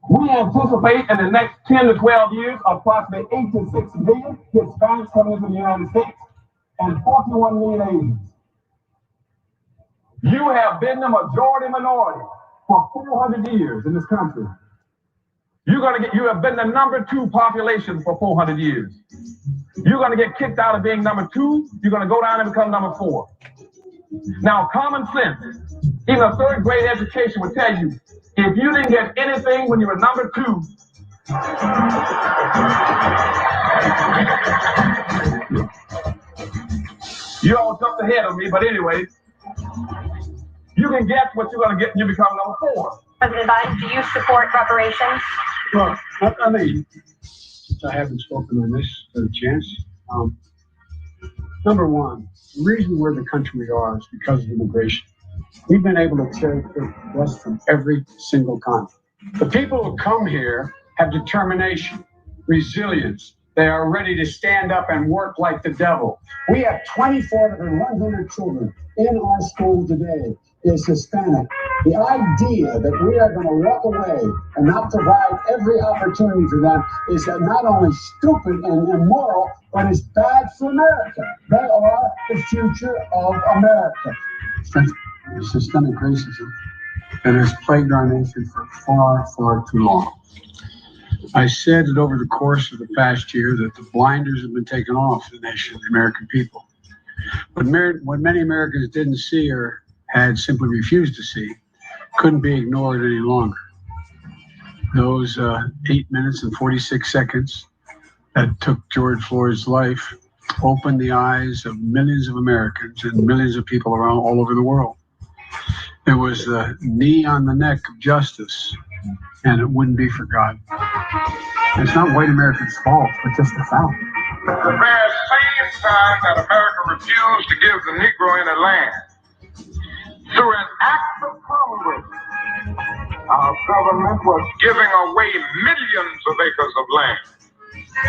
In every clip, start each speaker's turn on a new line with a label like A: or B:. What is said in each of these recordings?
A: We anticipate in the next 10 to 12 years, approximately 8 to 6 million Hispanics coming into the United States and 41 million Asians. You have been the majority minority for 400 years in this country. You have been the number 2 population for 400 years. You're going to get kicked out of being number 2. You're going to go down and become number 4. Now, common sense, even a third grade education would tell you, if you didn't get anything when you were number 2, you all jumped ahead of me, but anyway, you can get what you're going to get when you become number 4.
B: President Biden, do you support reparations?
C: Well, I mean, since I haven't spoken on this for a chance, number one, the reason we're the country we are is because of immigration. We've been able to take guests from every single continent. The people who come here have determination, resilience. They are ready to stand up and work like the devil. We have 2,400 children in our school today is Hispanic. The idea that we are going to walk away and not provide every opportunity for them is not only stupid and immoral, but it's bad for America. They are the future of America. Systemic racism that has plagued our nation for far, far too long. I said that over the course of the past year that the blinders have been taken off the nation, the American people. But what many Americans didn't see or had simply refused to see couldn't be ignored any longer. Those 8 minutes and 46 seconds that took George Floyd's life opened the eyes of millions of Americans and millions of people around all over the world. It was the knee on the neck of justice, and it wouldn't be forgotten. It's not white Americans' fault, but just a fact.
D: The very same time that America refused to give the Negro any land, through an act of Congress, our government was giving away millions of acres of land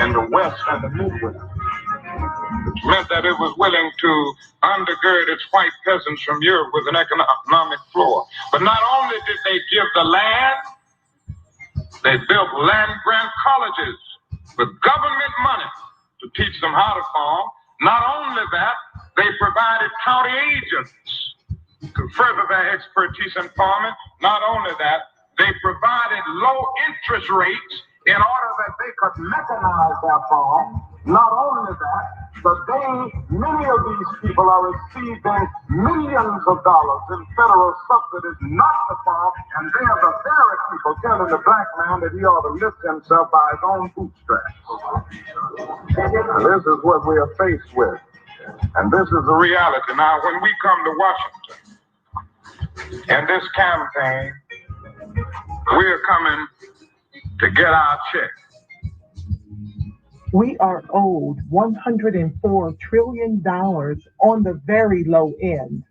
D: in the West and the Midwest, which meant that it was willing to undergird its white peasants from Europe with an economic floor. But not only did they give the land, they built land-grant colleges with government money to teach them how to farm. Not only that, they provided county agents to further their expertise in farming. Not only that, they provided low interest rates in order that they could mechanize their farm. Not only that, but many of these people are receiving millions of dollars in federal subsidies not to farm, and they are the very people telling the black man that he ought to lift himself by his own bootstraps. This is what we are faced with, and this is the reality. Now, when we come to Washington, in this campaign, we're coming to get our check.
E: We are owed $104 trillion on the very low end,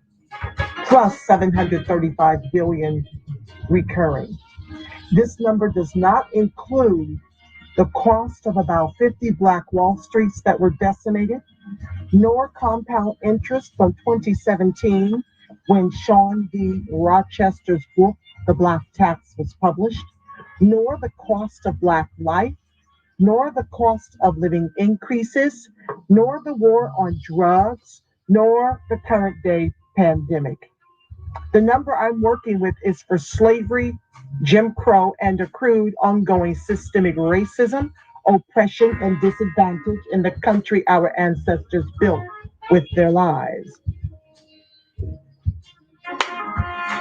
E: plus $735 billion recurring. This number does not include the cost of about 50 Black Wall Streets that were decimated, nor compound interest from 2017 when Sean V. Rochester's book, The Black Tax, was published, nor the cost of Black life, nor the cost of living increases, nor the war on drugs, nor the current day pandemic. The number I'm working with is for slavery, Jim Crow, and accrued ongoing systemic racism, oppression, and disadvantage in the country our ancestors built with their lives.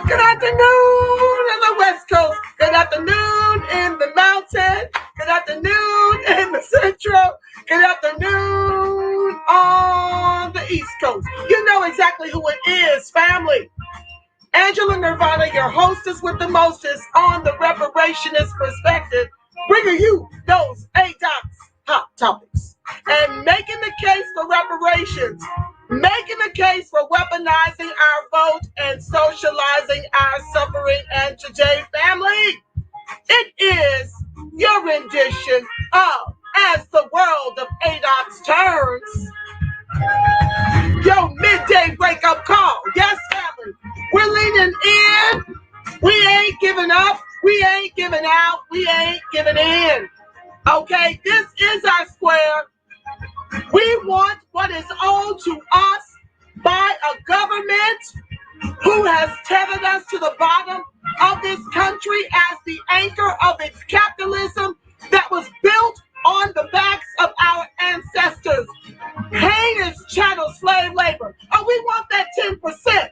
F: Good afternoon in the West Coast. Good afternoon in the mountain. Good afternoon in the Central. Good afternoon on the East Coast. You know exactly who it is, family. Angela Nirvana, your hostess with the mostest on the Reparationist perspective, bringing you those ADOCS hot topics and making the case for reparations, making the case for weaponizing our vote and socializing our suffering. And today, family, it is your rendition of As the World of ADOCS Turns, your midday wake-up call. Yes, family, we're leaning in. We ain't giving up. We ain't giving out. We ain't giving in. Okay, this is our square. We want what is owed to us by a government who has tethered us to the bottom of this country as the anchor of its capitalism that was built on the backs of our ancestors. Heinous chattel slave labor. Oh, we want that 10%.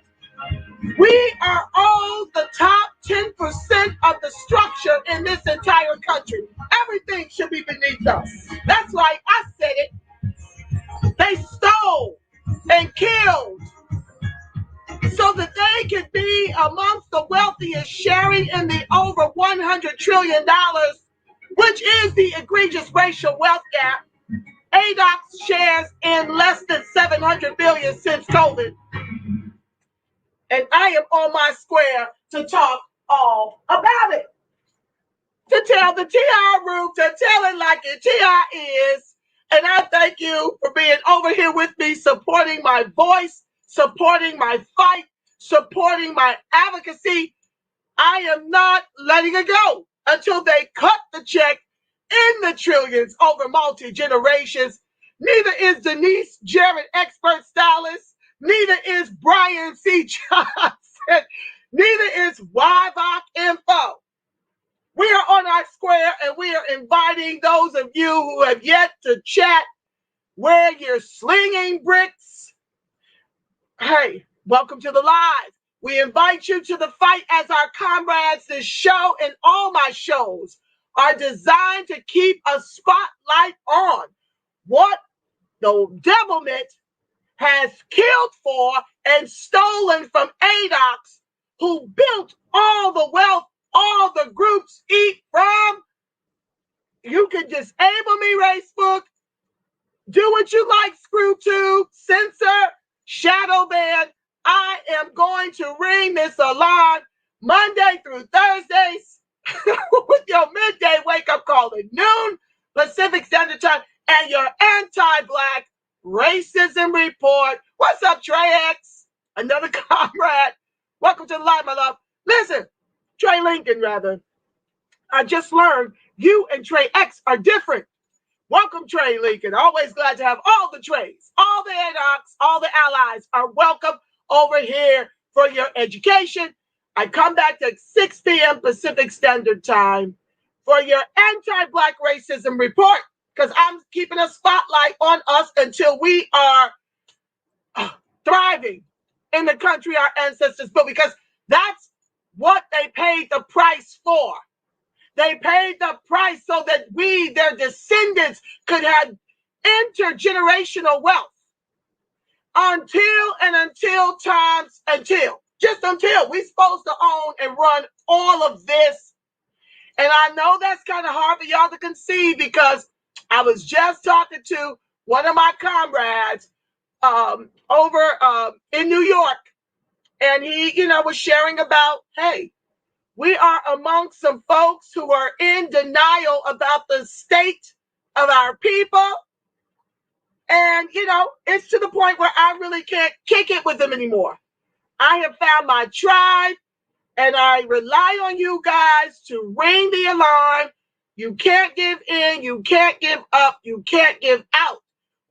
F: We are owed the top 10% of the structure in this entire country. Everything should be beneath us. That's right, I said it. They stole and killed so that they could be amongst the wealthiest, sharing in the over $100 trillion, which is the egregious racial wealth gap. ADOCS shares in less than 700 billion since COVID. And I am on my square to talk all about it. To tell the TR room, to tell it like it TR is. And I thank you for being over here with me, supporting my voice, supporting my fight, supporting my advocacy. I am not letting it go until they cut the check in the trillions over multi-generations. Neither is Denise Jarrett, expert stylist. Neither is Brian C. Johnson. Neither is YVOC Info. We are on our square and we are inviting those of you who have yet to chat where you're slinging bricks. Hey, welcome to the live. We invite you to the fight as our comrades. This show and all my shows are designed to keep a spotlight on what the devilment has killed for and stolen from ADOCS, who built all the wealth all the groups eat from. You can disable me, Facebook. Do what you like, ScrewTube, censor, shadow ban. I am going to ring this alarm Monday through Thursdays with your midday wake-up call at noon Pacific Standard Time and your anti-Black racism report. What's up, Trey X? Another comrade. Welcome to the live, my love. Listen. Trey Lincoln, rather. I just learned you and Trey X are different. Welcome, Trey Lincoln. Always glad to have all the Treys, all the ADOCS, all the allies are welcome over here for your education. I come back at 6 p.m. Pacific Standard Time for your anti-Black racism report, because I'm keeping a spotlight on us until we are thriving in the country our ancestors built, because that's what they paid the price for. They paid the price so that we, their descendants, could have intergenerational wealth until we're supposed to own and run all of this. And I know that's kind of hard for y'all to conceive, because I was just talking to one of my comrades over in New York. And he, was sharing about, hey, we are amongst some folks who are in denial about the state of our people. And, it's to the point where I really can't kick it with them anymore. I have found my tribe, and I rely on you guys to ring the alarm. You can't give in. You can't give up. You can't give out.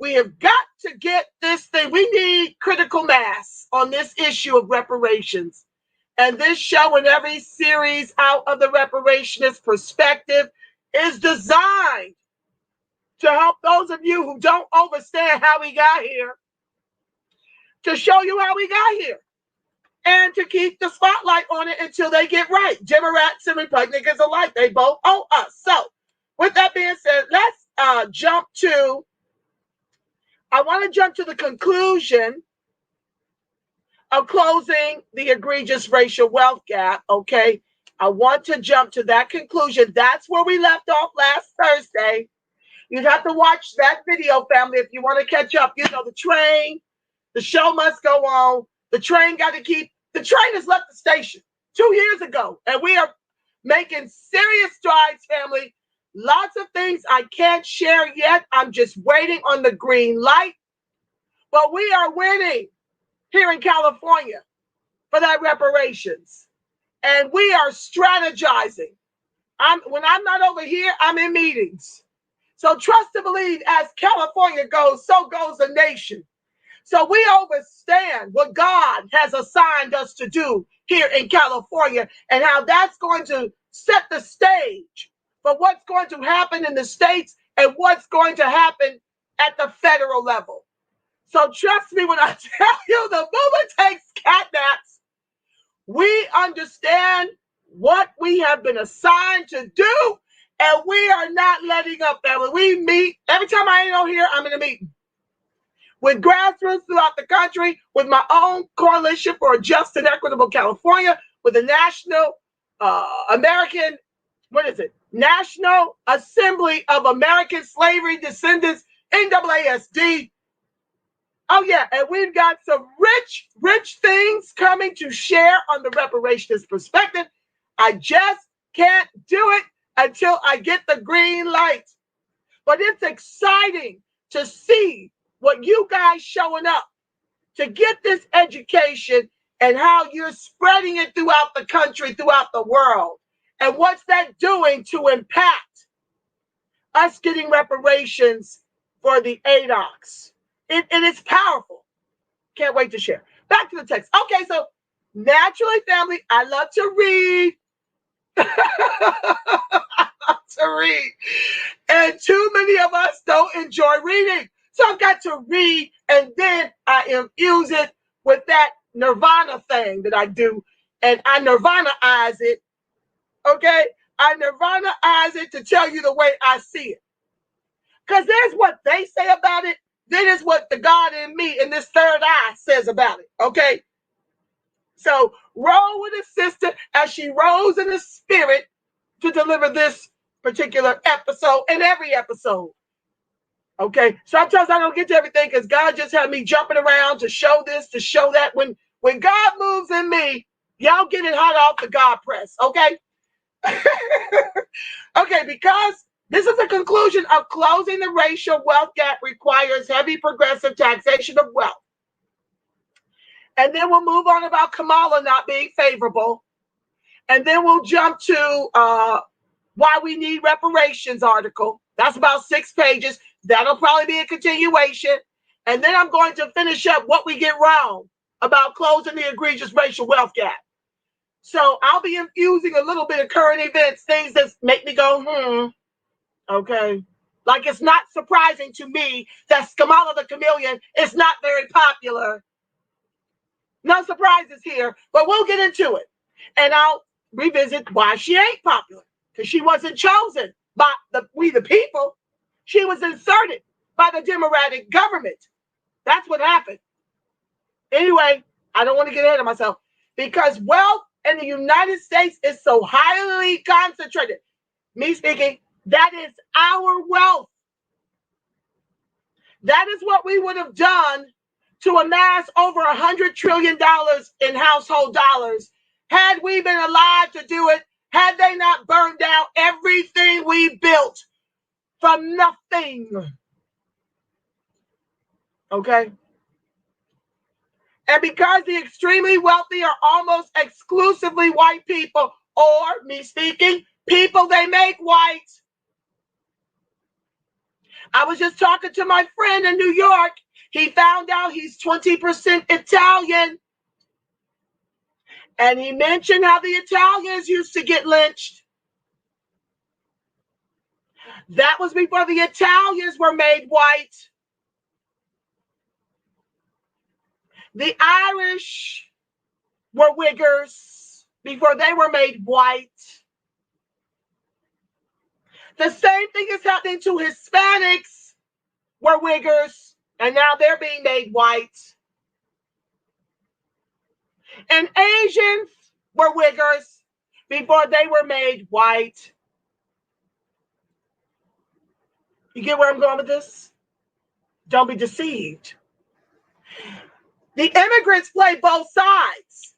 F: We have got to get this thing. We need critical mass on this issue of reparations. And this show and every series out of the reparationist perspective is designed to help those of you who don't understand how we got here, to show you how we got here, and to keep the spotlight on it until they get right. Democrats and Republicans alike, they both owe us. So with that being said, let's I want to jump to the conclusion of closing the egregious racial wealth gap, okay? I want to jump to that conclusion. That's where we left off last Thursday. You'd have to watch that video, family, if you want to catch up. The show must go on. The train has left the station 2 years ago, and we are making serious strides, family. Lots of things I can't share yet. I'm just waiting on the green light. But we are winning here in California for that reparations. and we are strategizing. When I'm not over here, I'm in meetings. So trust and believe, as California goes, so goes the nation. So we understand what God has assigned us to do here in California and how that's going to set the stage for what's going to happen in the states and what's going to happen at the federal level. So trust me when I tell you, the movement takes catnaps. We understand what we have been assigned to do, and we are not letting up, family. We meet every time I ain't on here, I'm in a meeting with grassroots throughout the country, with my own coalition for a just and equitable California, with the National National Assembly of American Slavery Descendants, NAASD. Oh yeah, and we've got some rich things coming to share on the reparations perspective. I just can't do it until I get the green light. But it's exciting to see what you guys showing up to get this education and how you're spreading it throughout the country, throughout the world. And what's that doing to impact us getting reparations for the ADOCS? It is powerful. Can't wait to share. Back to the text. Okay, so naturally, family, I love to read. I love to read. And too many of us don't enjoy reading. So I've got to read, and then I infuse it with that nirvana thing that I do. And I nirvana-ize it. Okay? I nirvana-ize it to tell you the way I see it. Because there's what they say about it. Then is what the God in me and this third eye says about it. Okay? So roll with a sister as she rolls in the spirit to deliver this particular episode and every episode. Okay? Sometimes I don't get to everything because God just had me jumping around to show this, to show that. When God moves in me, y'all get it hot off the God press. Okay? Okay, because this is the conclusion of closing the racial wealth gap requires heavy progressive taxation of wealth. And then we'll move on about Kamala not being favorable. And then we'll jump to why we need reparations article. That's about 6 pages. That'll probably be a continuation. And then I'm going to finish up what we get wrong about closing the egregious racial wealth gap. So I'll be infusing a little bit of current events, things that make me go, okay. Like it's not surprising to me that Kamala the Chameleon is not very popular. No surprises here, but we'll get into it. And I'll revisit why she ain't popular. Because she wasn't chosen by we the people. She was inserted by the Democratic government. That's what happened. Anyway, I don't want to get ahead of myself. Because wealth in the United States is so highly concentrated. Me speaking, that is our wealth. That is what we would have done to amass over $100 trillion in household dollars had we been alive to do it, had they not burned down everything we built from nothing. Okay? And because the extremely wealthy are almost exclusively white people, or, me speaking, people they make white. I was just talking to my friend in New York. He found out he's 20% Italian. And he mentioned how the Italians used to get lynched. That was before the Italians were made white. The Irish were Wiggers before they were made white. The same thing is happening to Hispanics, were Wiggers, and now they're being made white. And Asians were Wiggers before they were made white. You get where I'm going with this? Don't be deceived. The immigrants play both sides.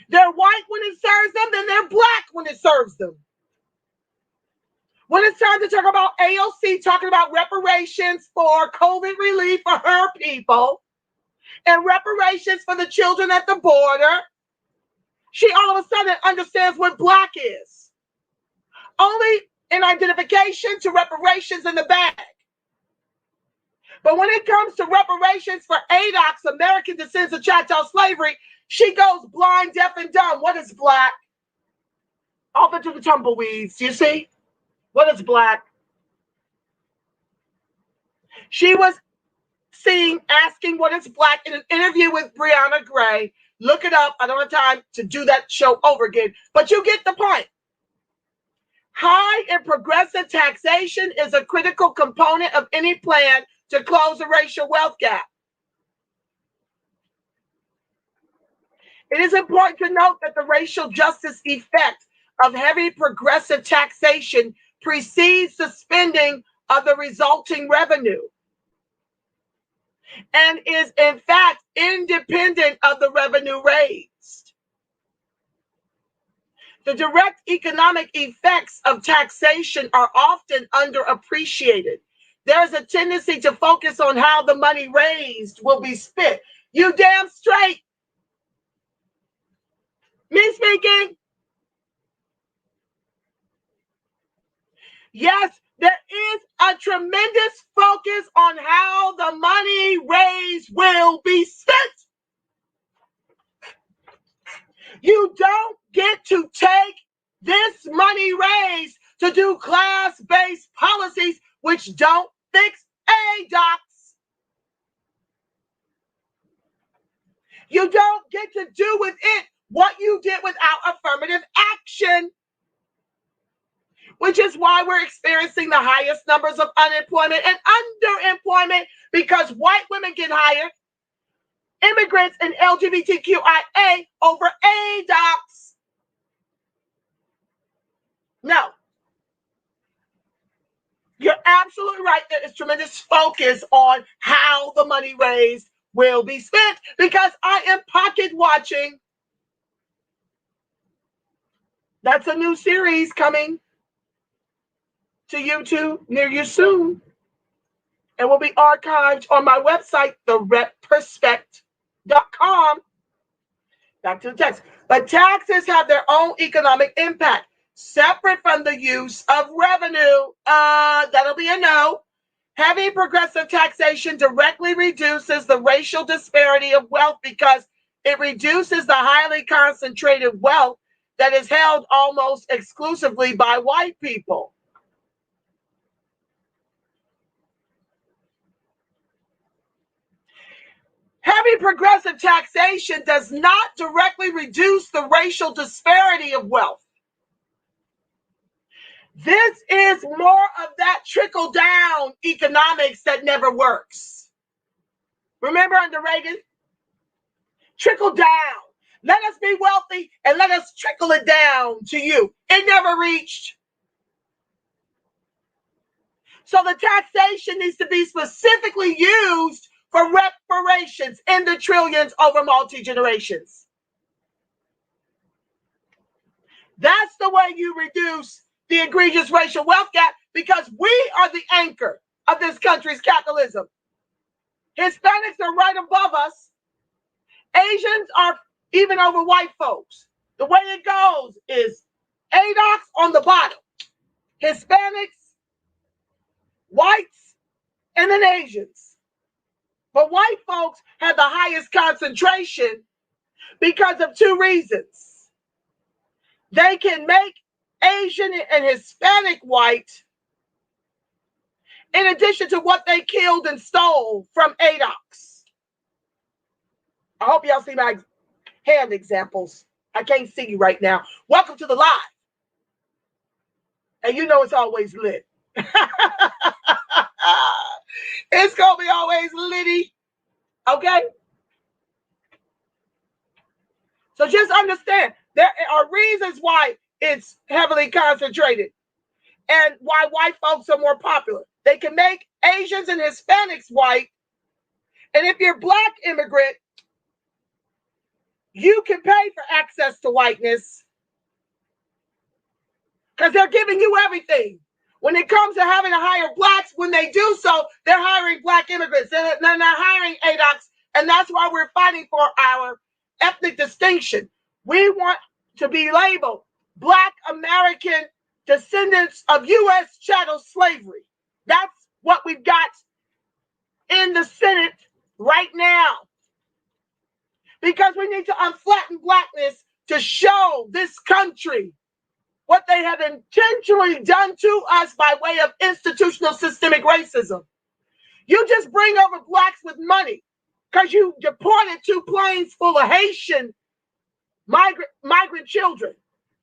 F: They're white when it serves them, then they're black when it serves them. When it's time to talk about AOC, talking about reparations for COVID relief for her people, and reparations for the children at the border, She all of a sudden understands what black is. Only in identification to reparations in the bag. But when it comes to reparations for ADOCS, American Descendants of Chattel Slavery, she goes blind, deaf, and dumb. What is black? Off into the tumbleweeds, you see? What is black? She was seen asking what is black in an interview with Brianna Gray. Look it up. I don't have time to do that show over again, but you get the point. High and progressive taxation is a critical component of any plan to close the racial wealth gap. It is important to note that the racial justice effect of heavy progressive taxation precedes the spending of the resulting revenue and is in fact independent of the revenue raised. The direct economic effects of taxation are often underappreciated. There is a tendency to focus on how the money raised will be spent. You damn straight. Me speaking. Yes, there is a tremendous focus on how the money raised will be spent. You don't get to take this money raised to do class-based policies which don't fix ADOCS. You don't get to do with it what you did without affirmative action, which is why we're experiencing the highest numbers of unemployment and underemployment, because white women get hired, immigrants and LGBTQIA over ADOCS. No. You're absolutely right. There is tremendous focus on how the money raised will be spent, because I am pocket watching. That's a new series coming to YouTube near you soon, and will be archived on my website, thereperspect.com. Back to the text. But taxes have their own economic impact, separate from the use of revenue. That'll be a no. Heavy progressive taxation directly reduces the racial disparity of wealth because it reduces the highly concentrated wealth that is held almost exclusively by white people. Heavy progressive taxation does not directly reduce the racial disparity of wealth. This is more of that trickle-down economics that never works. Remember under Reagan? Trickle down. Let us be wealthy and let us trickle it down to you. It never reached. So the taxation needs to be specifically used for reparations in the trillions over multi-generations. That's the way you reduce the egregious racial wealth gap, because we are the anchor of this country's capitalism. Hispanics are right above us. Asians are even over white folks. The way it goes is ADOCS on the bottom, Hispanics, whites, and then Asians. But white folks have the highest concentration because of two reasons. They can make Asian and Hispanic white in addition to what they killed and stole from ADOCS. I hope y'all see my hand examples. I can't see you right now. Welcome to the live. And you know it's always lit. It's going to be always litty. Okay? So just understand, there are reasons why it's heavily concentrated and why white folks are more popular. They can make Asians and Hispanics white. And if you're Black immigrant, you can pay for access to whiteness because they're giving you everything. When it comes to having to hire Blacks, when they do so, they're hiring Black immigrants. They're not hiring ADOCS, and that's why we're fighting for our ethnic distinction. We want to be labeled Black American descendants of U.S. chattel slavery. That's what we've got in the Senate right now. Because we need to unflatten blackness to show this country what they have intentionally done to us by way of institutional systemic racism. You just bring over blacks with money because you deported 2 planes full of Haitian migrant children.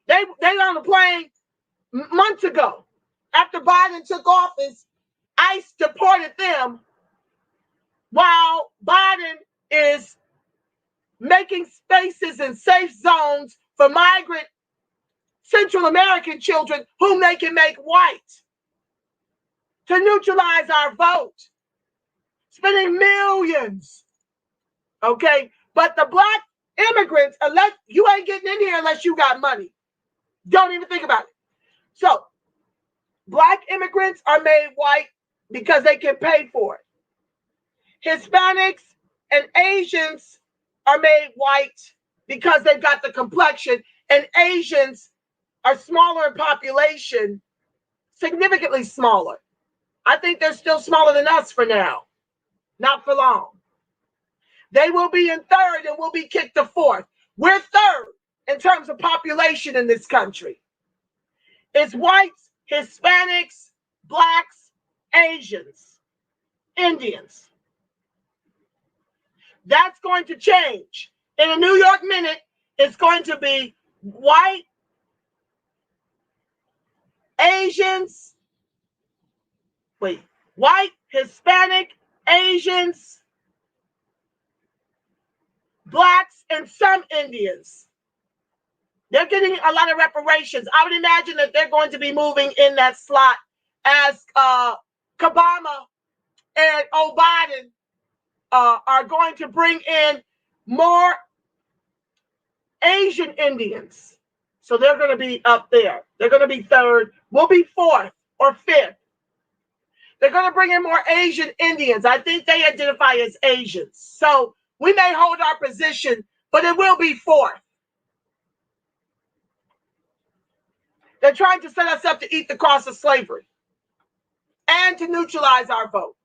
F: They on a plane months ago. After Biden took office, ICE deported them while Biden is making spaces and safe zones for migrant Central American children whom they can make white to neutralize our vote. Spending millions. Okay? But the Black immigrants, unless you ain't getting in here unless you got money. Don't even think about it. So, Black immigrants are made white because they can pay for it. Hispanics and Asians are made white because they've got the complexion, and Asians are smaller in population, significantly smaller. I think they're still smaller than us for now, not for long. They will be in third and we'll be kicked to fourth. We're third in terms of population in this country. It's whites, Hispanics, blacks, Asians, Indians. That's going to change. In a New York minute, it's going to be white, Asians, white, Hispanic, Asians, blacks, and some Indians. They're getting a lot of reparations. I would imagine that they're going to be moving in that slot as Kamala and Biden are going to bring in more Asian Indians. So they're going to be up there. They're going to be third. We'll be fourth or fifth. They're going to bring in more Asian Indians. I think they identify as Asians. So we may hold our position, but it will be fourth. They're trying to set us up to eat the cost of slavery and to neutralize our vote.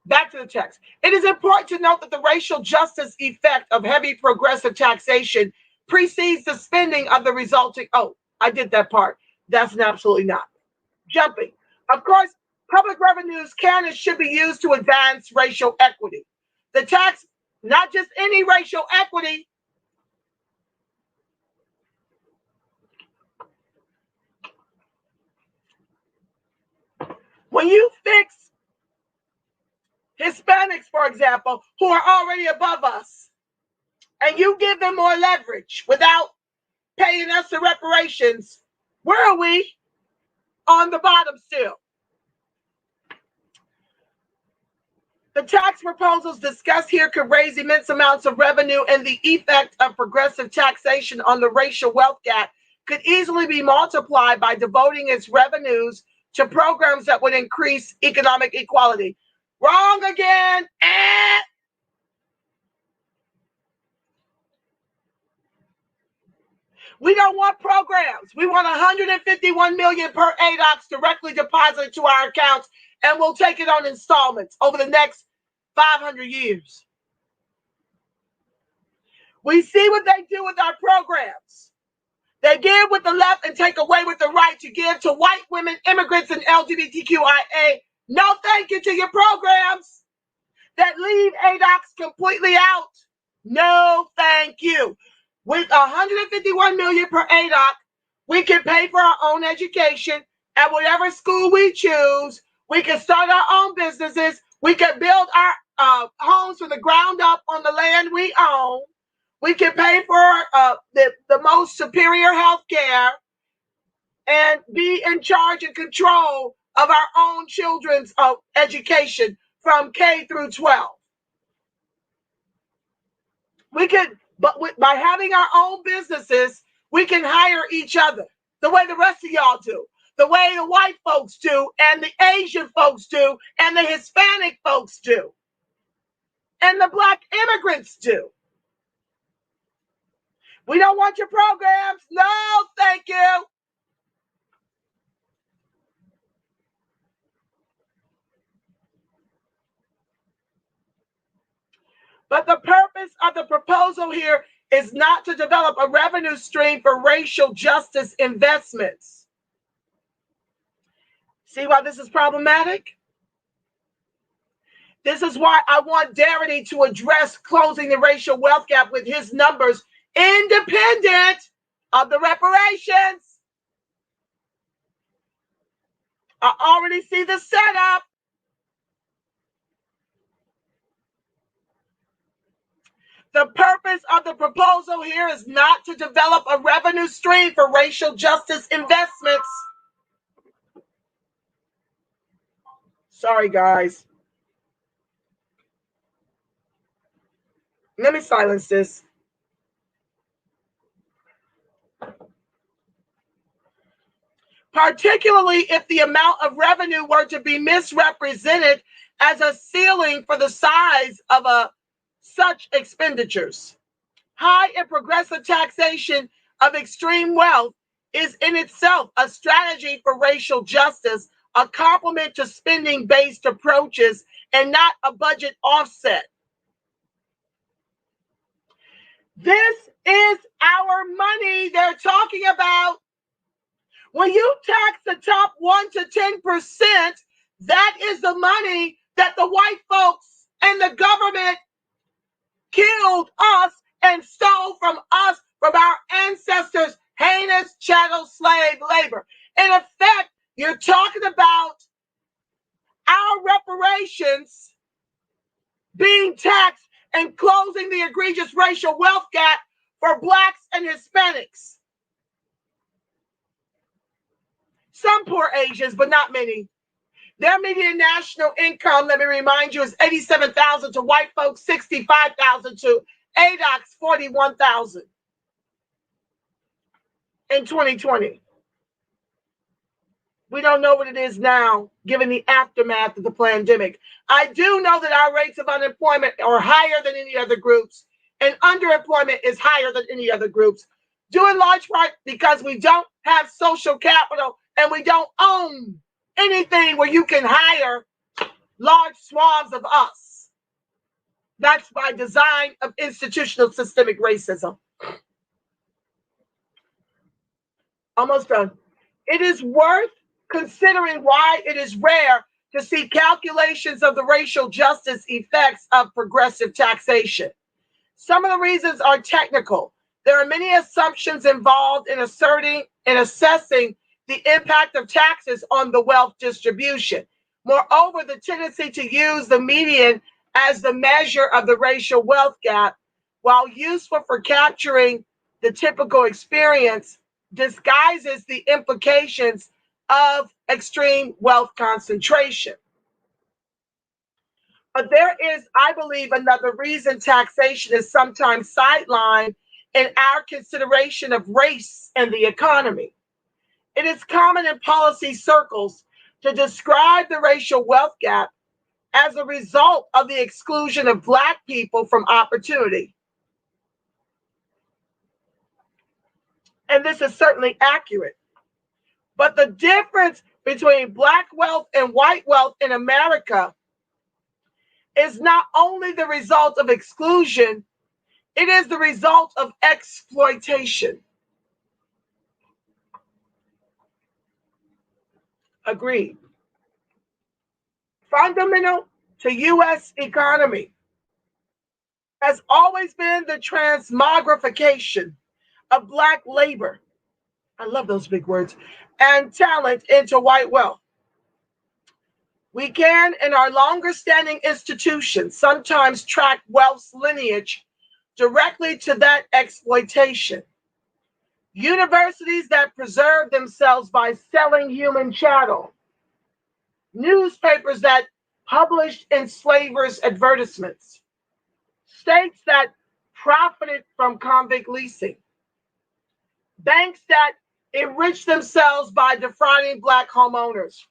F: Back to the text. It is important to note that the racial justice effect of heavy progressive taxation precedes the spending of the resulting. Oh, I did that part. That's absolutely not. Jumping. Of course, public revenues can and should be used to advance racial equity. The tax, not just any racial equity. When you fix Hispanics, for example, who are already above us, and you give them more leverage without paying us the reparations, where are we? On the bottom still. The tax proposals discussed here could raise immense amounts of revenue, and the effect of progressive taxation on the racial wealth gap could easily be multiplied by devoting its revenues to programs that would increase economic equality. Wrong again. We don't want programs. We want 151 million per ADOCS directly deposited to our accounts, and we'll take it on installments over the next 500 years. We see what they do with our programs. They give with the left and take away with the right to give to white women, immigrants, and LGBTQIA. No thank you to your programs that leave ADOCS completely out. No thank you. With 151 million per ADOC, we can pay for our own education at whatever school we choose. We can start our own businesses. We can build our homes from the ground up on the land we own. We can pay for the most superior health care and be in charge and control of our own children's education from K through 12. We could, but by having our own businesses, we can hire each other the way the rest of y'all do, the way the white folks do, and the Asian folks do, and the Hispanic folks do, and the Black immigrants do. We don't want your programs. No, thank you. But the purpose of the proposal here is not to develop a revenue stream for racial justice investments. See why this is problematic? This is why I want Darity to address closing the racial wealth gap with his numbers, independent of the reparations. I already see the setup. The purpose of the proposal here is not to develop a revenue stream for racial justice investments. Sorry, guys. Let me silence this. Particularly if the amount of revenue were to be misrepresented as a ceiling for the size of such expenditures. High and progressive taxation of extreme wealth is in itself a strategy for racial justice, a complement to spending-based approaches, and not a budget offset. This is our money they're talking about. When you tax the top 1 to 10%, that is the money that the white folks and the government killed us and stole from us, from our ancestors' heinous chattel slave labor. In effect, you're talking about our reparations being taxed and closing the egregious racial wealth gap for Blacks and Hispanics. Some poor Asians, but not many. Their median national income, let me remind you, is $87,000 to white folks, $65,000 to ADOCS, $41,000 in 2020. We don't know what it is now, given the aftermath of the pandemic. I do know that our rates of unemployment are higher than any other groups, and underemployment is higher than any other groups, due in large part because we don't have social capital and we don't own anything where you can hire large swaths of us. That's by design of institutional systemic racism. Almost done. It is worth considering why it is rare to see calculations of the racial justice effects of progressive taxation. Some of the reasons are technical. There are many assumptions involved in assessing the impact of taxes on the wealth distribution. Moreover, the tendency to use the median as the measure of the racial wealth gap, while useful for capturing the typical experience, disguises the implications of extreme wealth concentration. But there is, I believe, another reason taxation is sometimes sidelined in our consideration of race and the economy. It is common in policy circles to describe the racial wealth gap as a result of the exclusion of Black people from opportunity. And this is certainly accurate. But the difference between Black wealth and white wealth in America is not only the result of exclusion, it is the result of exploitation. Agreed. Fundamental to U.S. economy has always been the transmogrification of Black labor. I love those big words. And talent into white wealth. We can, in our longer standing institutions, sometimes track wealth's lineage directly to that exploitation. Universities that preserve themselves by selling human chattel. Newspapers that published enslavers' advertisements. States that profited from convict leasing. Banks that enriched themselves by defrauding Black homeowners.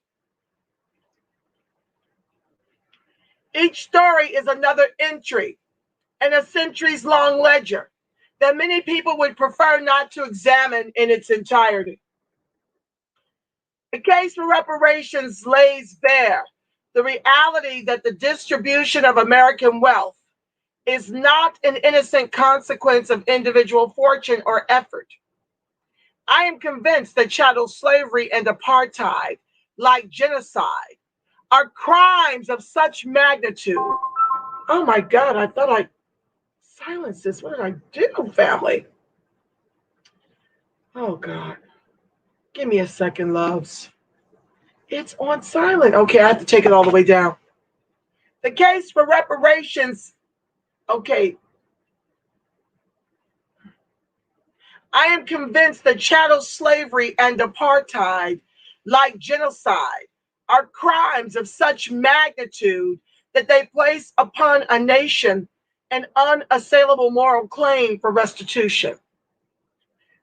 F: Each story is another entry in a centuries-long ledger, that many people would prefer not to examine in its entirety. The case for reparations lays bare the reality that the distribution of American wealth is not an innocent consequence of individual fortune or effort. I am convinced that chattel slavery and apartheid, like genocide, are crimes of such magnitude. Oh my God, I thought I silenced this. What did I do, family? Oh God. Give me a second, loves. It's on silent. Okay, I have to take it all the way down. The case for reparations. Okay. I am convinced that chattel slavery and apartheid, like genocide, are crimes of such magnitude that they place upon a nation an unassailable moral claim for restitution.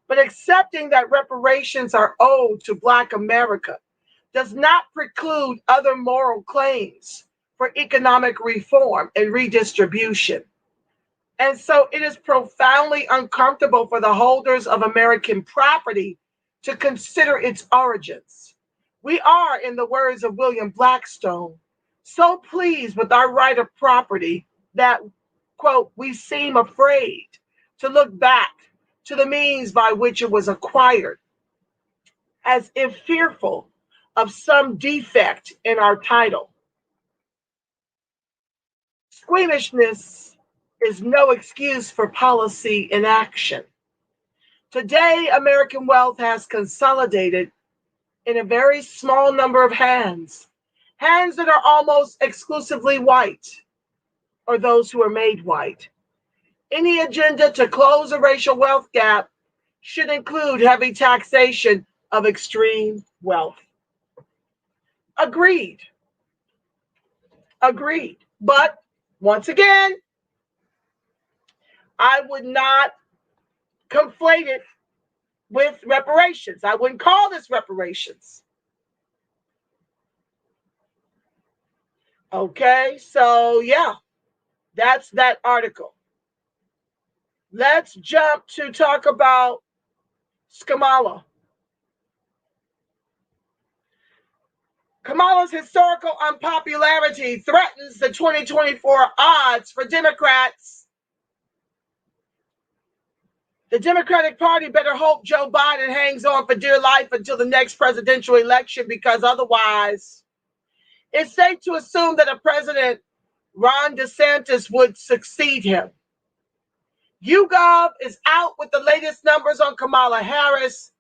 F: But accepting that reparations are owed to Black America does not preclude other moral claims for economic reform and redistribution. And so it is profoundly uncomfortable for the holders of American property to consider its origins. We are, in the words of William Blackstone, so pleased with our right of property that, quote, we seem afraid to look back to the means by which it was acquired, as if fearful of some defect in our title. Squeamishness is no excuse for policy inaction. Today, American wealth has consolidated in a very small number of hands, hands that are almost exclusively white, or those who are made white. Any agenda to close a racial wealth gap should include heavy taxation of extreme wealth. Agreed. Agreed. But once again, I would not conflate it with reparations. I wouldn't call this reparations. Okay, so yeah, that's that article. Let's jump to talk about Kamala. Kamala's historical unpopularity threatens the 2024 odds for Democrats. The Democratic Party better hope Joe Biden hangs on for dear life until the next presidential election, because otherwise, it's safe to assume that a president, Ron DeSantis, would succeed him. YouGov is out with the latest numbers on Kamala Harris,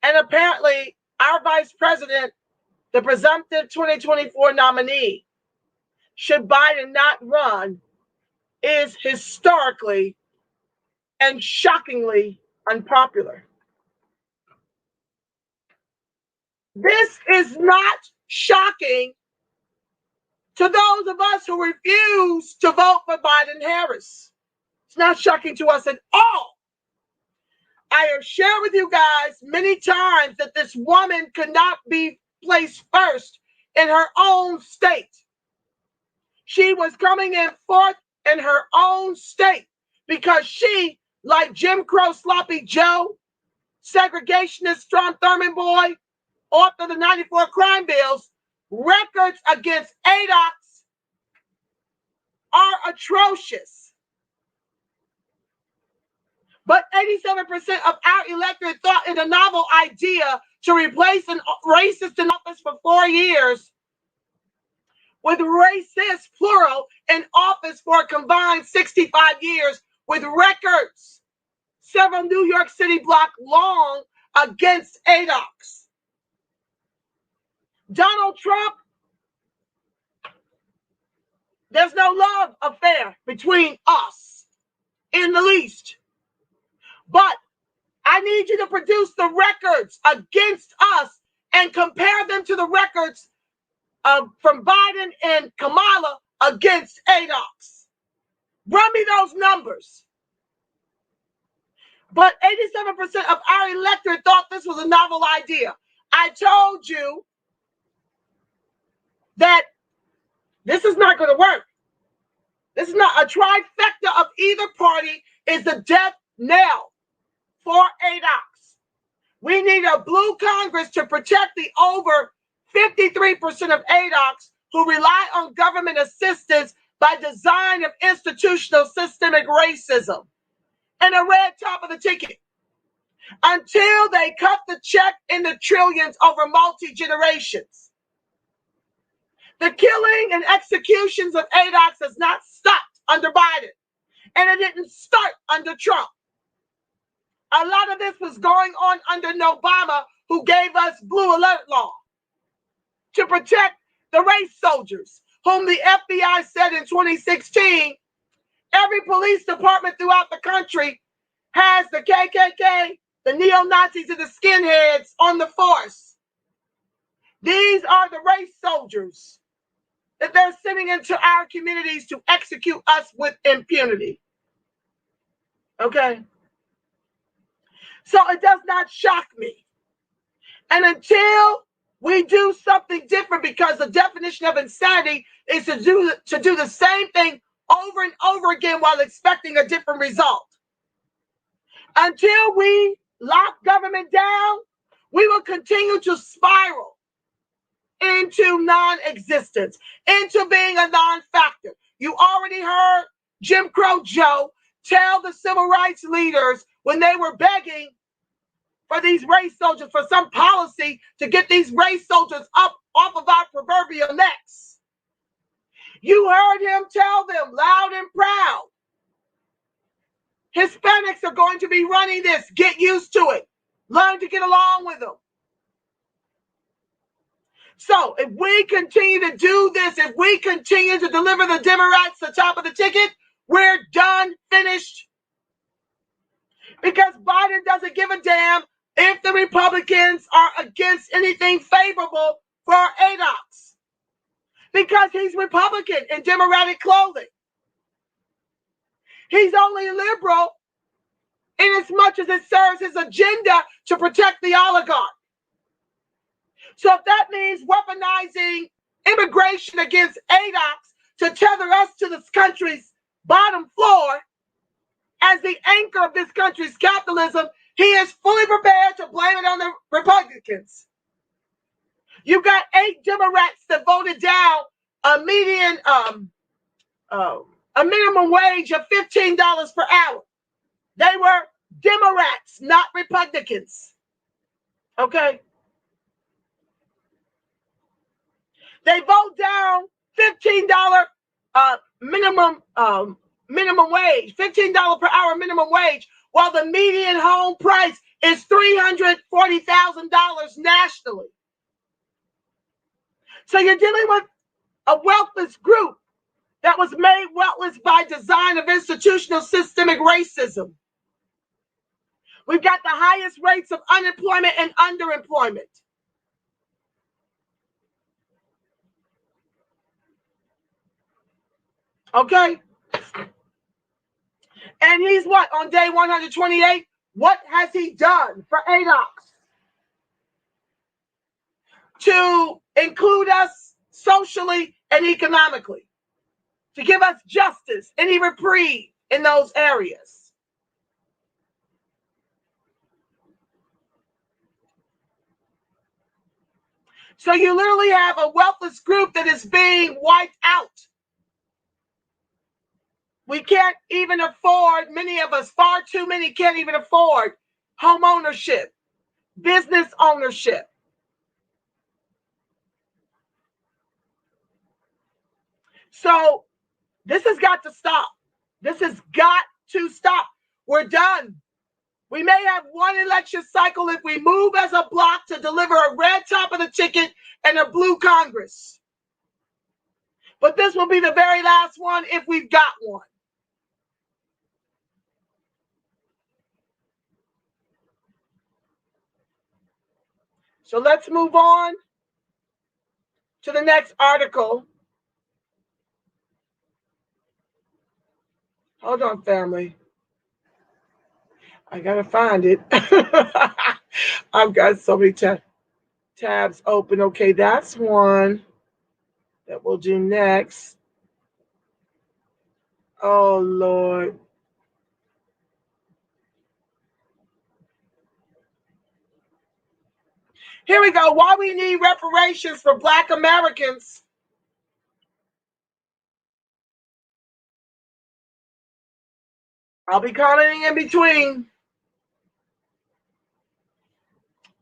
F: and apparently our vice president, the presumptive 2024 nominee, should Biden not run, is historically and shockingly unpopular. This is not shocking to those of us who refuse to vote for Biden-Harris. It's not shocking to us at all. I have shared with you guys many times that this woman could not be placed first in her own state. She was coming in fourth in her own state because she, like Jim Crow Sloppy Joe, segregationist Strom Thurmond boy, author of the 94 crime bills, records against ADOCS are atrocious. But 87% of our electorate thought it a novel idea to replace an racist in office for 4 years with racist, plural, in office for a combined 65 years with records several New York City blocks long against ADOCS. Donald Trump, there's no love affair between us in the least. But I need you to produce the records against us and compare them to the records from Biden and Kamala against ADOCS. Run me those numbers. But 87% of our electorate thought this was a novel idea. I told you that this is not going to work. This is not a trifecta of either party is the death now for ADOCS. We need a blue Congress to protect the over 53% of ADOCS who rely on government assistance by design of institutional systemic racism and a red top of the ticket until they cut the check in the trillions over multi-generations. The killing and executions of ADOCS has not stopped under Biden, and it didn't start under Trump. A lot of this was going on under Obama, who gave us blue alert law to protect the race soldiers, whom the FBI said in 2016, every police department throughout the country has the KKK, the neo-Nazis, and the skinheads on the force. These are the race soldiers that they're sending into our communities to execute us with impunity. Okay? So it does not shock me. And until we do something different, because the definition of insanity is to do the same thing over and over again while expecting a different result. Until we lock government down, we will continue to spiral into non-existence, into being a non-factor. You already heard Jim Crow Joe tell the civil rights leaders when they were begging for these race soldiers, for some policy to get these race soldiers up off of our proverbial necks. You heard him tell them loud and proud, Hispanics are going to be running this. Get used to it. Learn to get along with them. So if we continue to do this, if we continue to deliver the Democrats the top of the ticket, we're done, finished. Because Biden doesn't give a damn if the Republicans are against anything favorable for ADOCS. Because he's Republican in Democratic clothing. He's only liberal in as much as it serves his agenda to protect the oligarch. So if that means weaponizing immigration against ADOCS to tether us to this country's bottom floor as the anchor of this country's capitalism, he is fully prepared to blame it on the Republicans. You've got 8 Democrats that voted down a minimum wage of $15 per hour. They were Democrats, not Republicans. Okay? They vote down $15 minimum wage, $15 per hour minimum wage, while the median home price is $340,000 nationally. So you're dealing with a wealthless group that was made wealthless by design of institutional systemic racism. We've got the highest rates of unemployment and underemployment. Okay? And he's what? On day 128, what has he done for ADOCS? To include us socially and economically. To give us justice, any reprieve in those areas. So you literally have a wealthless group that is being wiped out. We can't even afford, many of us, far too many can't even afford home ownership, business ownership. So this has got to stop. This has got to stop. We're done. We may have one election cycle if we move as a bloc to deliver a red top of the ticket and a blue Congress. But this will be the very last one if we've got one. So let's move on to the next article. Hold on, family. I gotta find it. I've got so many tabs open. Okay, that's one that we'll do next. Oh, Lord. Here we go. Why we need reparations for Black Americans. I'll be commenting in between.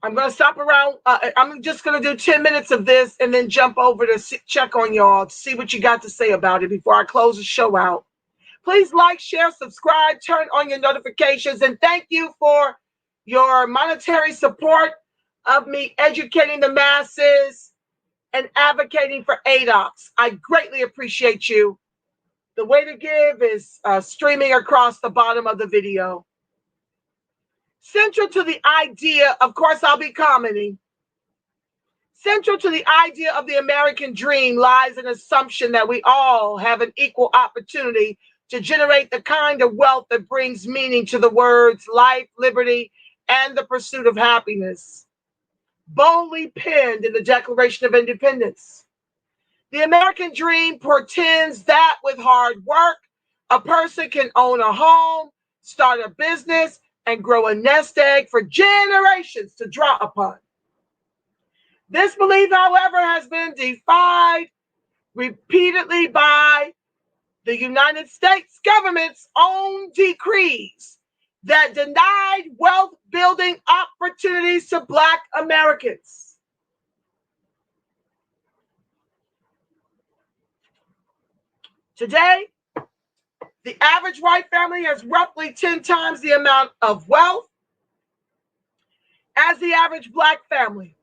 F: I'm going to stop around. I'm just going to do 10 minutes of this and then jump over to check on y'all to see what you got to say about it before I close the show out. Please like, share, subscribe, turn on your notifications, and thank you for your monetary support of me educating the masses and advocating for ADOCS. I greatly appreciate you. The way to give is streaming across the bottom of the video. Central to the idea, of course, I'll be commenting. Central to the idea of the American dream lies an assumption that we all have an equal opportunity to generate the kind of wealth that brings meaning to the words life, liberty, and the pursuit of happiness, boldly penned in the Declaration of Independence. The American dream portends that with hard work, a person can own a home, start a business, and grow a nest egg for generations to draw upon. This belief, however, has been defied repeatedly by the United States government's own decrees that denied wealth building opportunities to Black Americans. Today, the average white family has roughly 10 times the amount of wealth as the average Black family.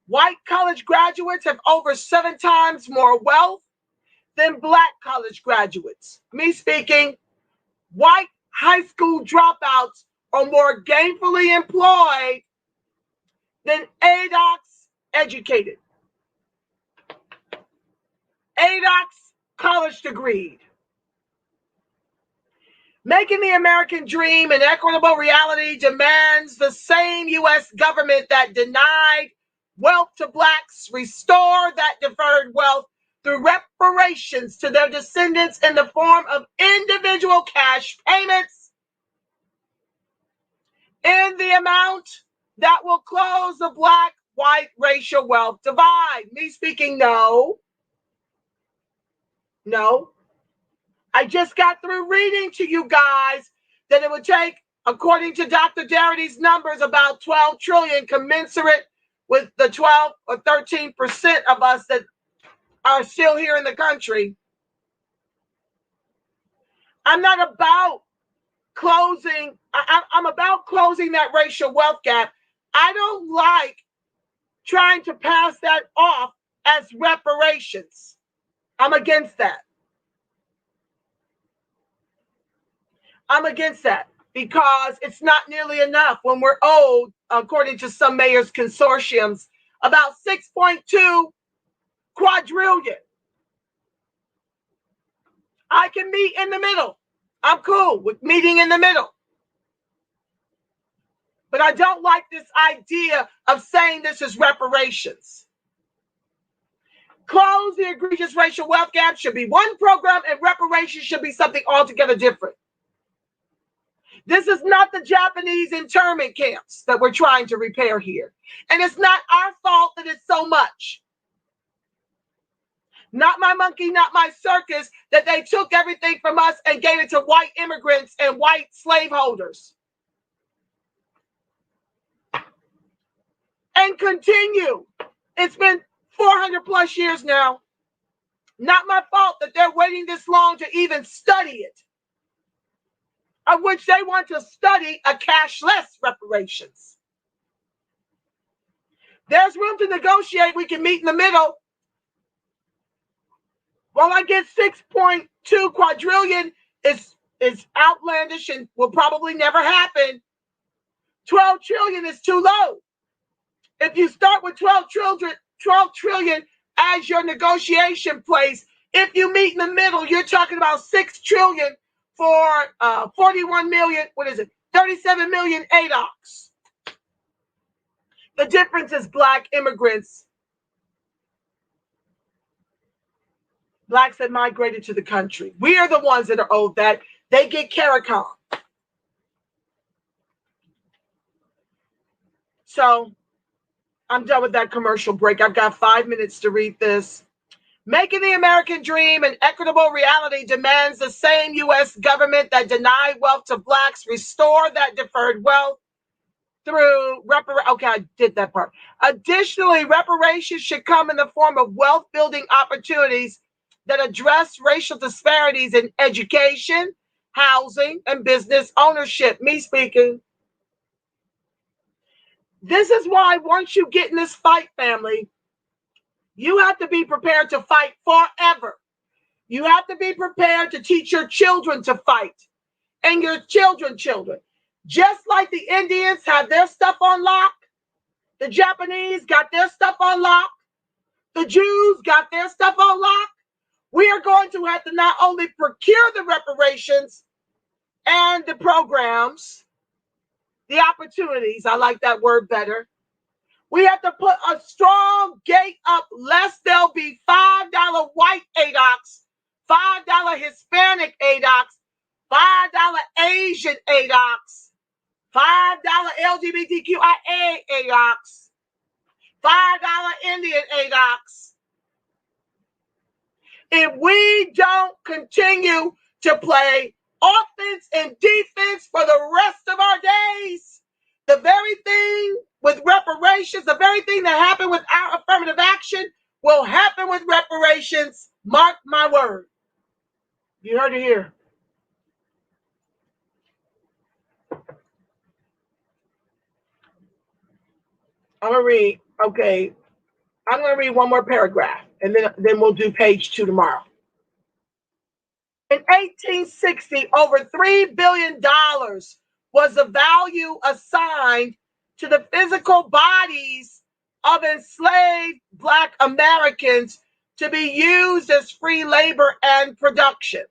F: White college graduates have over 7 times more wealth than Black college graduates. Me speaking, white high school dropouts are more gainfully employed than ADOCS educated. ADOCS college degreed. Making the American dream an equitable reality demands the same U.S. government that denied wealth to Blacks restore that deferred wealth through reparations to their descendants in the form of individual cash payments in the amount that will close the Black-white racial wealth divide. Me speaking, no. I just got through reading to you guys that it would take, according to Dr. Darity's numbers, about 12 trillion, commensurate with the 12 or 13% of us that are still here in the country. I'm not about closing. I'm about closing that racial wealth gap. I don't like trying to pass that off as reparations. I'm against that. I'm against that because it's not nearly enough when we're owed, according to some mayors' consortiums, about 6.2 quadrillion. I can meet in the middle. I'm cool with meeting in the middle. But I don't like this idea of saying this is reparations. Close the egregious racial wealth gap should be one program, and reparations should be something altogether different. This is not the Japanese internment camps that we're trying to repair here. And it's not our fault that it's so much. Not my monkey, not my circus, that they took everything from us and gave it to white immigrants and white slaveholders. And continue. It's been 400 plus years now. Not my fault that they're waiting this long to even study it. Of which they want to study a cashless reparations. There's room to negotiate. We can meet in the middle. While I get 6.2 quadrillion is outlandish and will probably never happen, 12 trillion is too low. If you start with 12 trillion as your negotiation place, if you meet in the middle, you're talking about 6 trillion for 41 million, 37 million ADOCS. The difference is Black immigrants. Blacks that migrated to the country. We are the ones that are owed that. They get CARICOM. So I'm done with that commercial break. I've got 5 minutes to read this. Making the American dream an equitable reality demands the same U.S. government that denied wealth to blacks restore that deferred wealth through okay, I did that part. Additionally, reparations should come in the form of wealth-building opportunities that address racial disparities in education, housing, and business ownership. Me speaking. This is why once you get in this fight, family, you have to be prepared to fight forever. You have to be prepared to teach your children to fight and your children. Just like the Indians have their stuff on lock, the Japanese got their stuff on lock, the Jews got their stuff on lock. We are going to have to not only procure the reparations and the programs, the opportunities, I like that word better. We have to put a strong gate up lest there'll be $5 white ADOCS, $5 Hispanic ADOCS, $5 Asian ADOCS, $5 LGBTQIA ADOCS, $5 Indian ADOCS. If we don't continue to play offense and defense for the rest of our days, the very thing with reparations, the very thing that happened with our affirmative action will happen with reparations. Mark my word. You heard it here. I'm going to read, okay, I'm going to read one more paragraph, and then we'll do page 2 tomorrow. In 1860, over $3 billion was the value assigned to the physical bodies of enslaved Black Americans to be used as free labor and production.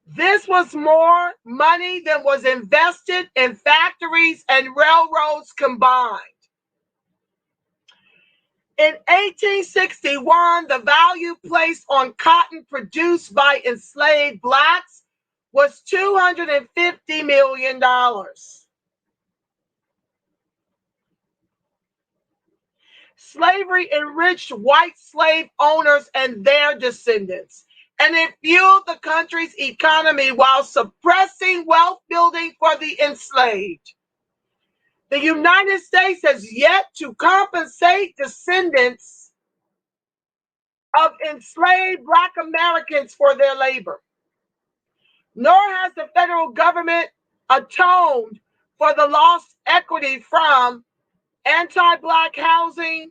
F: This was more money than was invested in factories and railroads combined. In 1861, the value placed on cotton produced by enslaved Blacks was $250 million. Slavery enriched white slave owners and their descendants, and it fueled the country's economy while suppressing wealth building for the enslaved. The United States has yet to compensate descendants of enslaved Black Americans for their labor, nor has the federal government atoned for the lost equity from anti-Black housing,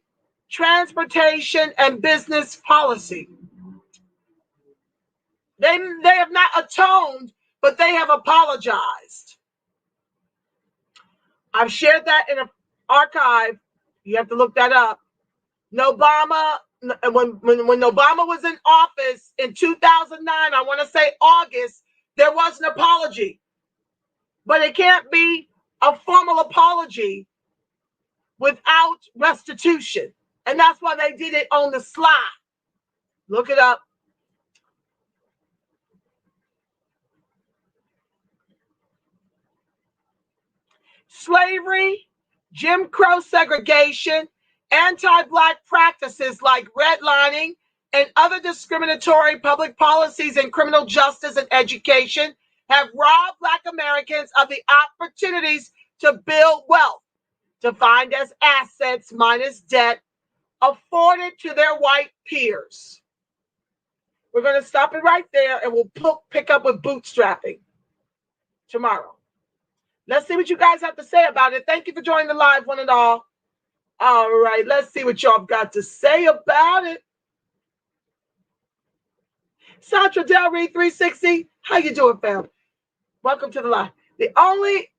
F: transportation, and business policy. They have not atoned, but they have apologized. I've shared that in an archive. You have to look that up. Obama, when Obama was in office in 2009, I want to say August, there was an apology. But it can't be a formal apology without restitution. And that's why they did it on the sly. Look it up. Slavery, Jim Crow segregation, anti-Black practices like redlining, and other discriminatory public policies in criminal justice and education have robbed Black Americans of the opportunities to build wealth, defined as assets minus debt, afforded to their white peers. We're going to stop it right there, and we'll pick up with bootstrapping tomorrow. Let's see what you guys have to say about it. Thank you for joining the live, one and all. All right, let's see what y'all got to say about it. Sandra Del Reed 360, how you doing, fam? Welcome to the live. The only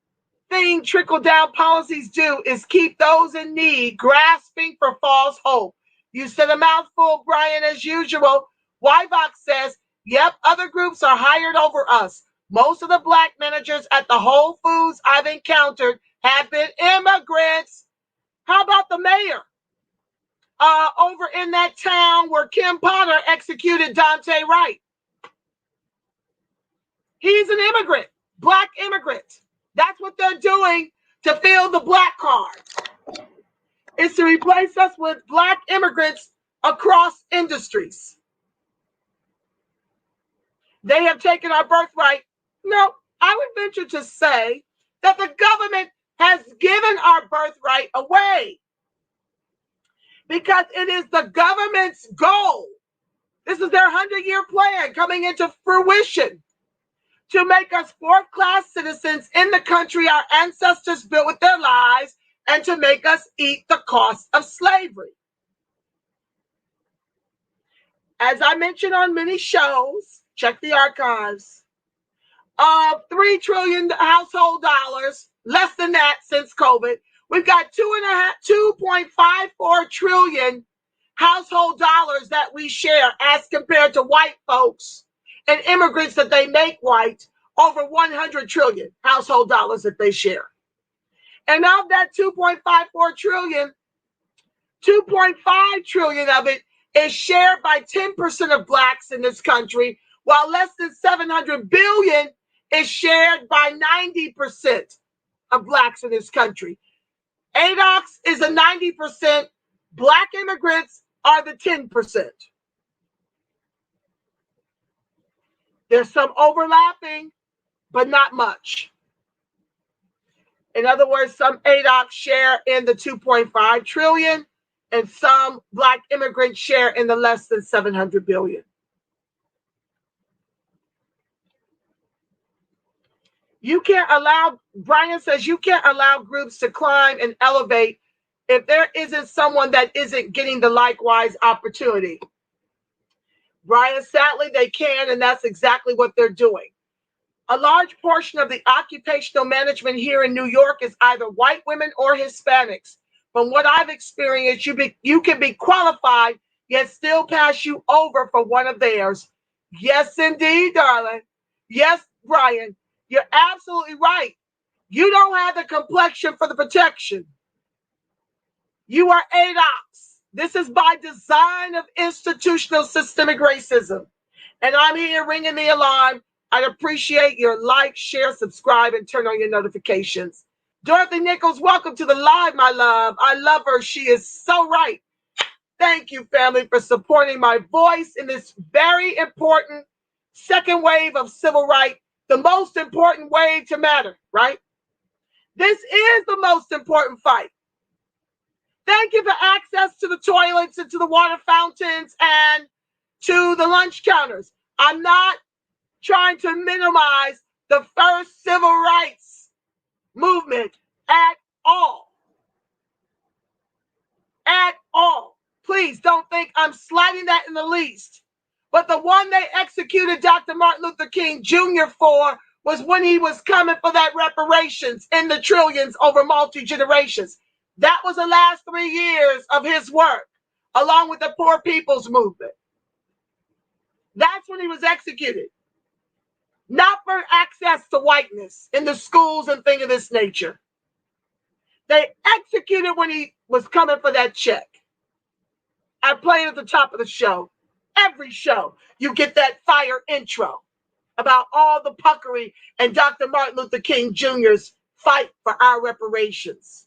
F: thing trickle-down policies do is keep those in need grasping for false hope. You said a mouthful, Brian, as usual. Wyvox says, yep, other groups are hired over us. Most of the Black managers at the Whole Foods I've encountered have been immigrants. How about the mayor over in that town where Kim Potter executed Dante Wright? He's an immigrant, Black immigrant. That's what they're doing to fill the Black card. to replace us with black immigrants across industries. They have taken our birthright. No, I would venture to say that the government has given our birthright away because it is the government's goal. This is their 100-year plan coming into fruition to make us fourth-class citizens in the country our ancestors built with their lives and to make us eat the cost of slavery. As I mentioned on many shows, check the archives, of $3 trillion household dollars, less than that since COVID, we've got 2.54 trillion household dollars that we share as compared to white folks and immigrants that they make white, over 100 trillion household dollars that they share. And of that 2.54 trillion, 2.5 trillion of it is shared by 10% of blacks in this country, while less than 700 billion is shared by 90% of blacks in this country. ADOCS is a 90%, black immigrants are the 10%. There's some overlapping, but not much. In other words, some ADOCS share in the 2.5 trillion and some black immigrants share in the less than 700 billion. You can't allow, Brian says, you can't allow groups to climb and elevate if there isn't someone that isn't getting the likewise opportunity. Brian, sadly, they can, and that's exactly what they're doing. A large portion of the occupational management here in New York is either white women or Hispanics. From what I've experienced, you can be qualified, yet still pass you over for one of theirs. Yes, indeed, darling. Yes, Brian, you're absolutely right. You don't have the complexion for the protection. You are ADOCS. This is by design of institutional systemic racism. And I'm here ringing the alarm. I'd appreciate your like, share, subscribe, and turn on your notifications. Dorothy Nichols, welcome to the live, my love. I love her. She is so right. Thank you, family, for supporting my voice in this very important second wave of civil rights, the most important wave to matter, right? This is the most important fight. Thank you for access to the toilets and to the water fountains and to the lunch counters. I'm not trying to minimize the first civil rights movement at all. At all. Please don't think I'm sliding that in the least. But the one they executed Dr. Martin Luther King Jr. for was when he was coming for that reparations in the trillions over multi-generations. That was the last 3 years of his work, along with the Poor People's Movement. That's when he was executed. Not for access to whiteness in the schools and things of this nature. They executed when he was coming for that check. I play it at the top of the show. Every show, you get that fire intro about all the puckery and Dr. Martin Luther King Jr.'s fight for our reparations.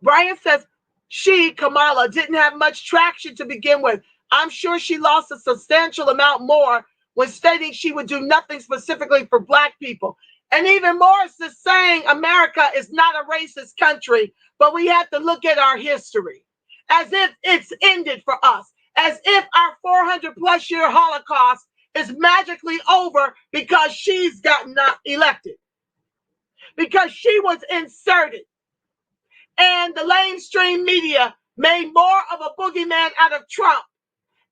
F: Brian says she, Kamala, didn't have much traction to begin with. I'm sure she lost a substantial amount more when stating she would do nothing specifically for black people. And even more, it's just saying America is not a racist country, but we have to look at our history as if it's ended for us, as if our 400+ year Holocaust is magically over because she's gotten not elected, because she was inserted. And the mainstream media made more of a boogeyman out of Trump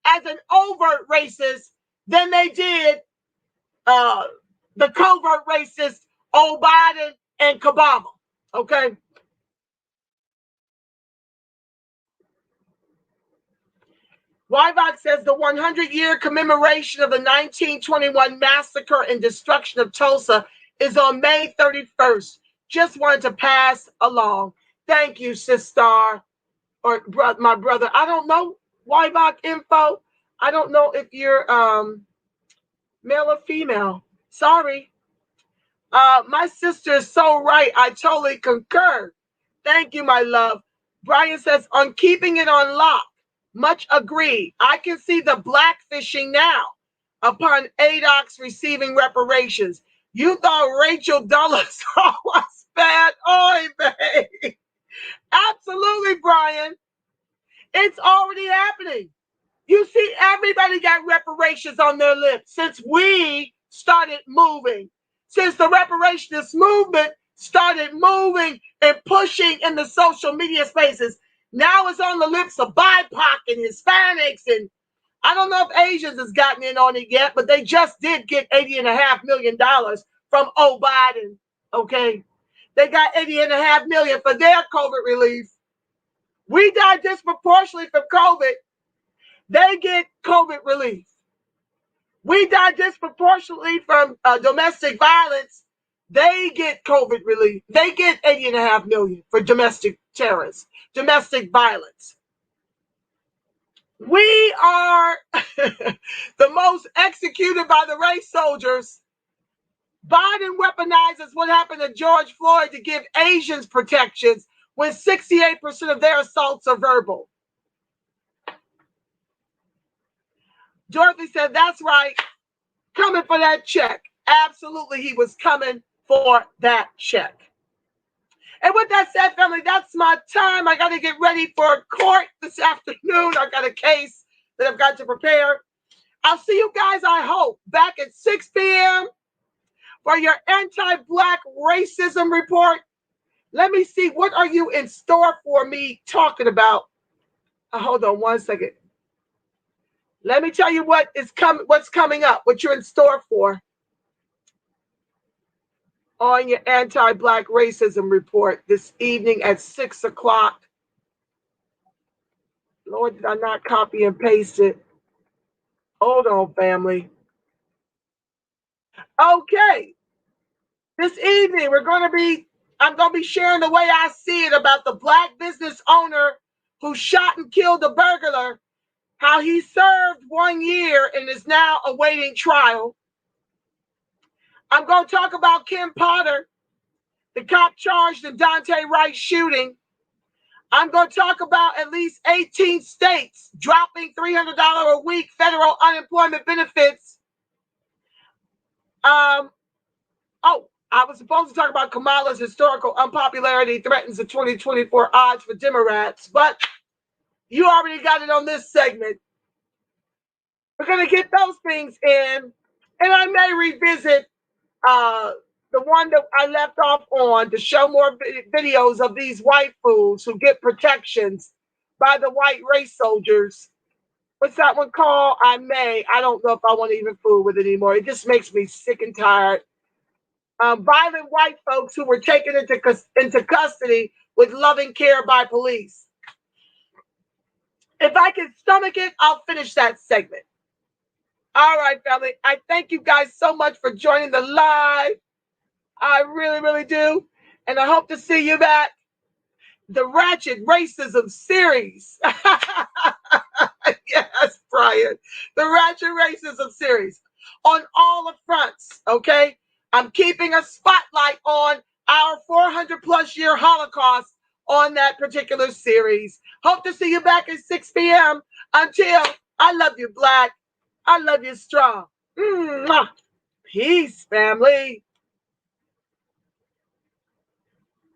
F: as an overt racist than they did the covert racist old Biden and Kamala. Okay. Wyvok says the 100-year commemoration of the 1921 massacre and destruction of Tulsa is on May 31st. Just wanted to pass along. Thank you, sister, or my brother. I don't know Wyvok info. I don't know if you're male or female. Sorry. My sister is so right. I totally concur. Thank you, my love. Brian says, on keeping it on lock. Much agreed. I can see the blackfishing now upon ADOCS receiving reparations. You thought Rachel Dulles was bad? Oy vey. Absolutely, Brian. It's already happening. You see, everybody got reparations on their lips since we started moving. Since the reparationist movement started moving and pushing in the social media spaces. Now it's on the lips of BIPOC and Hispanics, and I don't know if Asians has gotten in on it yet, but they just did get $80.5 million from Biden. Okay, they got $80.5 million for their COVID relief. We died disproportionately from COVID. They get COVID relief. We die disproportionately from domestic violence. They get COVID relief. They get $80.5 million for domestic terrorists, domestic violence. We are the most executed by the race soldiers. Biden weaponizes what happened to George Floyd to give Asians protections when 68% of their assaults are verbal. Dorothy said, that's right. Coming for that check. Absolutely, he was coming for that check. And with that said, family, that's my time. I got to get ready for court this afternoon. I got a case that I've got to prepare. I'll see you guys, I hope, back at 6 p.m. for your anti-Black racism report. Let me see, what are you in store for me talking about? Hold on one second. Let me tell you what's coming up, what you're in store for on your anti-Black racism report this evening at 6 o'clock. Lord, did I not copy and paste it? Hold on, family. Okay. This evening, I'm going to be sharing the way I see it about the Black business owner who shot and killed a burglar, how he served 1 year and is now awaiting trial. I'm going to talk about Kim Potter, the cop charged in Dante Wright shooting. I'm going to talk about at least 18 states dropping $300 a week federal unemployment benefits. I was supposed to talk about Kamala's historical unpopularity threatens the 2024 odds for Democrats, but you already got it on this segment. We're going to get those things in, and I may revisit the one that I left off on to show more videos of these white fools who get protections by the white race soldiers. What's that one called? I don't know if I want to even fool with it anymore. It just makes me sick and tired. Violent white folks who were taken into custody with loving care by police. If I can stomach it, I'll finish that segment. All right, family. I thank you guys so much for joining the live. I really, really do. And I hope to see you back. The Ratchet Racism series. Yes, Brian. The Ratchet Racism series. On all the fronts, okay? I'm keeping a spotlight on our 400 plus year Holocaust on that particular series. Hope to see you back at 6 p.m. Until, I love you, Black. I love you strong. Peace, family.